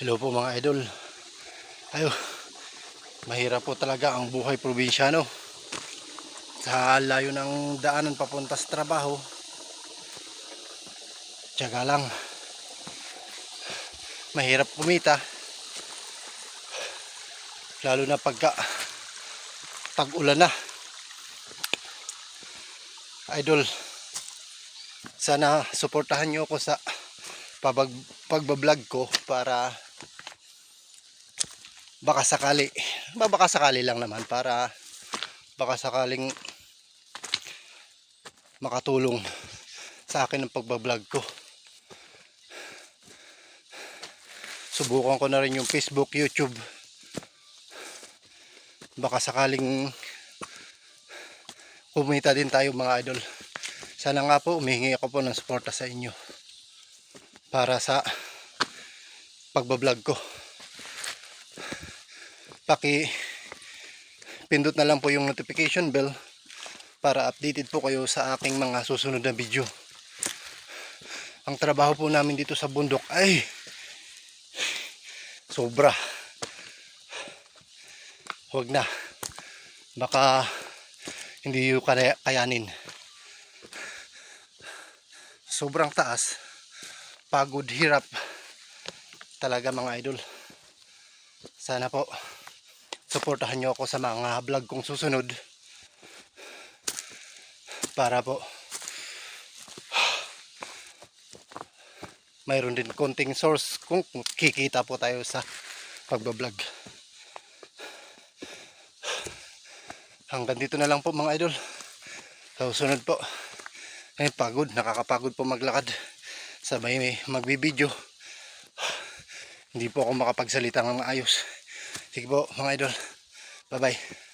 Hello po mga idol. Ayo, mahirap po talaga ang buhay probinsyano. Sa layo ng daanan papunta sa trabaho, tiyaga lang. Mahirap kumita. Lalo na pagka tag-ulan na. Idol, sana suportahan nyo ako sa pagbablog ko para baka sakali lang naman, para baka sakaling makatulong sa akin ang pagbablog ko. Subukan ko na rin yung Facebook, YouTube. Baka sakaling kumita din tayo mga idol. Sana nga po humihingi ako po ng suporta sa inyo para sa pagbablog ko. Pindot na lang po yung notification bell para updated po kayo sa aking mga susunod na video. Ang trabaho po namin dito sa bundok ay sobra. Huwag na, baka hindi yung kayanin. Sobrang taas, pagod, hirap talaga mga idol. Sana po suportahan nyo ako sa mga vlog kong susunod para po mayroon din konting source kung kikita po tayo sa pagbablog. Hanggang dito na lang po mga idol. Sa susunod po. Ay, pagod, nakakapagod po maglakad sabay may magbibideo. Hindi po ako makapagsalita ng maayos. Sige po mga idol, bye bye.